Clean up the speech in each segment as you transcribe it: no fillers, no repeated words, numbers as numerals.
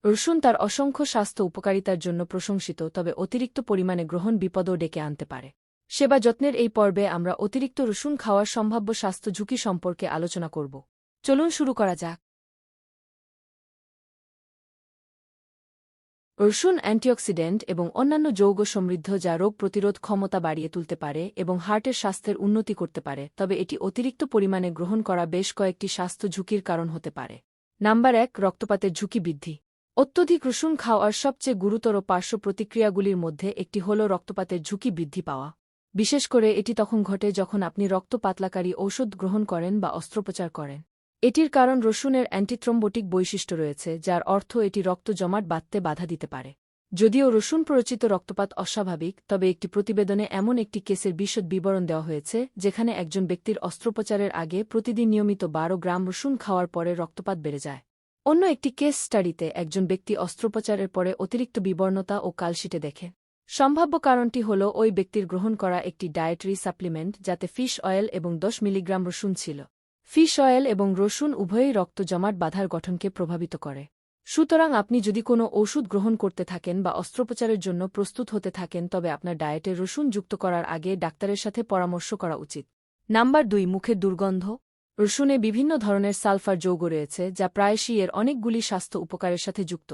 রসুন তার অসংখ্য স্বাস্থ্য উপকারিতার জন্য প্রশংসিত, তবে অতিরিক্ত পরিমাণে গ্রহণ বিপদও ডেকে আনতে পারে। সেবা যত্নের এই পর্বে আমরা অতিরিক্ত রসুন খাওয়ার সম্ভাব্য স্বাস্থ্য ঝুঁকি সম্পর্কে আলোচনা করব। চলুন শুরু করা যাক। রসুন অ্যান্টিঅক্সিডেন্ট এবং অন্যান্য যৌগ সমৃদ্ধ, যা রোগ প্রতিরোধ ক্ষমতা বাড়িয়ে তুলতে পারে এবং হার্টের স্বাস্থ্যের উন্নতি করতে পারে, তবে এটি অতিরিক্ত পরিমাণে গ্রহণ করা বেশ কয়েকটি স্বাস্থ্য ঝুঁকির কারণ হতে পারে। নাম্বার 1, রক্তপাতের ঝুঁকি বৃদ্ধি। অত্যধিক রসুন খাওয়ার সবচেয়ে গুরুতর পার্শ্ব প্রতিক্রিয়াগুলির মধ্যে একটি হল রক্তপাতের ঝুঁকি বৃদ্ধি পাওয়া। বিশেষ করে এটি তখন ঘটে যখন আপনি রক্ত পাতলাকারী ঔষধ গ্রহণ করেন বা অস্ত্রোপচার করেন। এটির কারণ রসুনের অ্যান্টিথ্রম্বোটিক বৈশিষ্ট্য রয়েছে, যার অর্থ এটি রক্ত জমাট বাঁধতে বাধা দিতে পারে। যদিও রসুন প্ররোচিত রক্তপাত অস্বাভাবিক, তবে একটি প্রতিবেদনে এমন একটি কেসের বিশদ বিবরণ দেওয়া হয়েছে যেখানে একজন ব্যক্তির অস্ত্রোপচারের আগে প্রতিদিন নিয়মিত 12 গ্রাম রসুন খাওয়ার পরে রক্তপাত বেড়ে যায়। অন্য একটি কেস স্টাডিতে একজন ব্যক্তি অস্ত্রোপচারের পরে অতিরিক্ত বিবর্ণতা ও কালশিটে দেখে। সম্ভাব্য কারণটি হল ওই ব্যক্তির গ্রহণ করা একটি ডায়েটারি সাপ্লিমেন্ট যাতে ফিশ অয়েল এবং 10 মিলিগ্রাম রসুন ছিল। ফিশ অয়েল এবং রসুন উভয়ই রক্ত জমাট বাঁধার গঠনকে প্রভাবিত করে। সুতরাং আপনি যদি কোনো ওষুধ গ্রহণ করতে থাকেন বা অস্ত্রোপচারের জন্য প্রস্তুত হতে থাকেন, তবে আপনার ডায়েটে রসুন যুক্ত করার আগে ডাক্তারের সাথে পরামর্শ করা উচিত। নাম্বার 2, মুখের দুর্গন্ধ। রসুনে বিভিন্ন ধরনের সালফার যৌগ রয়েছে, যা প্রায়শই এর অনেকগুলি স্বাস্থ্য উপকারের সাথে যুক্ত।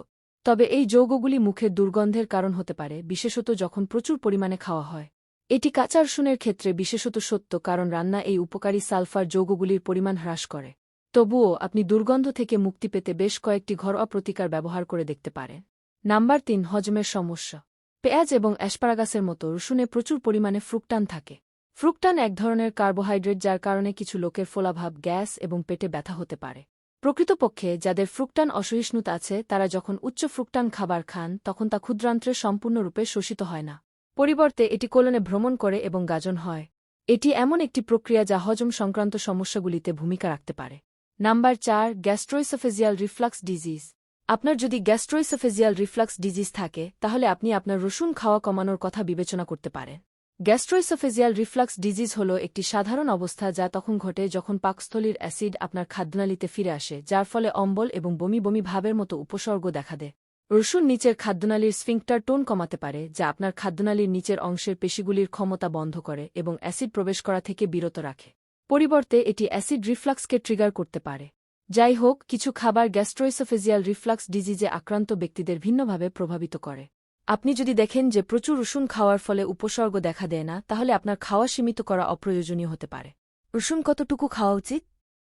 তবে এই যৌগগুলি মুখের দুর্গন্ধের কারণ হতে পারে, বিশেষত যখন প্রচুর পরিমাণে খাওয়া হয়। এটি কাঁচা রসুনের ক্ষেত্রে বিশেষত সত্য, কারণ রান্না এই উপকারী সালফার যৌগগুলির পরিমাণ হ্রাস করে। তবুও আপনি দুর্গন্ধ থেকে মুক্তি পেতে বেশ কয়েকটি ঘরোয়া প্রতিকার ব্যবহার করে দেখতে পারেন। নাম্বার 3, হজমের সমস্যা। পেঁয়াজ এবং অ্যাসপারাগাসের মতো রসুনে প্রচুর পরিমাণে ফ্রুকটান থাকে। ফ্রুকটান এক ধরনের কার্বোহাইড্রেট, যার কারণে কিছু লোকের ফোলাভাব, গ্যাস এবং পেটে ব্যথা হতে পারে। প্রকৃতপক্ষে যাদের ফ্রুকটান অসহিষ্ণুতা আছে, তারা যখন উচ্চ ফ্রুকটান খাবার খান তখন তা ক্ষুদ্রান্ত্রে সম্পূর্ণরূপে শোষিত হয় না। পরিবর্তে এটি কোলনে ভ্রমণ করে এবং গাজন হয়। এটি এমন একটি প্রক্রিয়া যা হজম সংক্রান্ত সমস্যাগুলিতে ভূমিকা রাখতে পারে। Number 4, gastroesophageal reflux disease. আপনার যদি গ্যাস্ট্রোইসোফেজিয়াল রিফ্লাক্স ডিজিজ থাকে, তাহলে আপনি আপনার রসুন খাওয়া কমানোর কথা বিবেচনা করতে পারেন। গ্যাস্ট্রোইসোফেজিয়াল রিফ্লাক্স ডিজিজ হল একটি সাধারণ অবস্থা যা তখন ঘটে যখন পাকস্থলীর অ্যাসিড আপনার খাদ্যনালীতে ফিরে আসে, যার ফলে অম্বল এবং বমি বমি ভাবের মতো উপসর্গ দেখা দেয়। রসুন নিচের খাদ্যনালীর স্ফিংক্টার টোন কমাতে পারে, যা আপনার খাদ্যনালীর নিচের অংশের পেশিগুলির ক্ষমতা বন্ধ করে এবং অ্যাসিড প্রবেশ করা থেকে বিরত রাখে। পরিবর্তে এটি অ্যাসিড রিফ্লাক্সকে ট্রিগার করতে পারে। যাই হোক, কিছু খাবার গ্যাস্ট্রোইসোফেজিয়াল রিফ্লাক্স ডিজিজে আক্রান্ত ব্যক্তিদের ভিন্নভাবে প্রভাবিত করে। আপনি যদি দেখেন যে প্রচুর রসুন খাওয়ার ফলে উপসর্গ দেখা দেয় না, তাহলে আপনার খাওয়া সীমিত করা অপ্রয়োজনীয় হতে পারে। রসুন কতটুকু খাওয়া উচিত?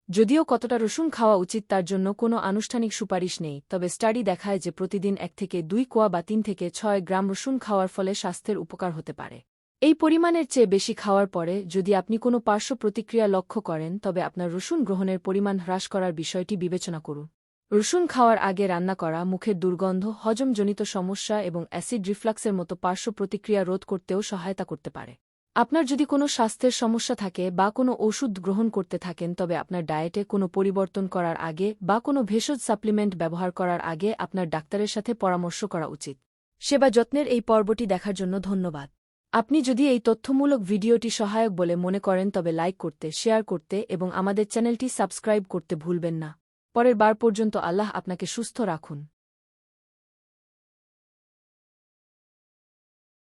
যদিও কতটা রসুন খাওয়া উচিত তার জন্য কোনো আনুষ্ঠানিক সুপারিশ নেই, তবে স্টাডি দেখায় যে প্রতিদিন 1 থেকে 2 কোয়া বা 3 থেকে 6 গ্রাম রসুন খাওয়ার ফলে স্বাস্থ্যের উপকার হতে পারে। এই পরিমাণের চেয়ে বেশি খাওয়ার পরে যদি আপনি কোনো পার্শ্ব প্রতিক্রিয়া লক্ষ্য করেন, তবে আপনার রসুন গ্রহণের পরিমাণ হ্রাস করার বিষয়টি বিবেচনা করুন। রসুন খাওয়ার আগে রান্না করা মুখের দুর্গন্ধ, হজমজনিত সমস্যা এবং অ্যাসিড রিফ্লাক্সের মতো পার্শ্ব প্রতিক্রিয়া রোধ করতেও সহায়তা করতে পারে। আপনার যদি কোনো স্বাস্থ্যের সমস্যা থাকে বা কোনো ওষুধ গ্রহণ করতে থাকেন, তবে আপনার ডায়েটে কোনো পরিবর্তন করার আগে বা কোনো ভেষজ সাপ্লিমেন্ট ব্যবহার করার আগে আপনার ডাক্তারের সাথে পরামর্শ করা উচিত। সেবা যত্নের এই পর্বটি দেখার জন্য ধন্যবাদ। আপনি যদি এই তথ্যমূলক ভিডিওটি সহায়ক বলে মনে করেন, তবে লাইক করতে, শেয়ার করতে এবং আমাদের চ্যানেলটি সাবস্ক্রাইব করতে ভুলবেন না। পরের বার পর্যন্ত আল্লাহ আপনাকে সুস্থ রাখুন।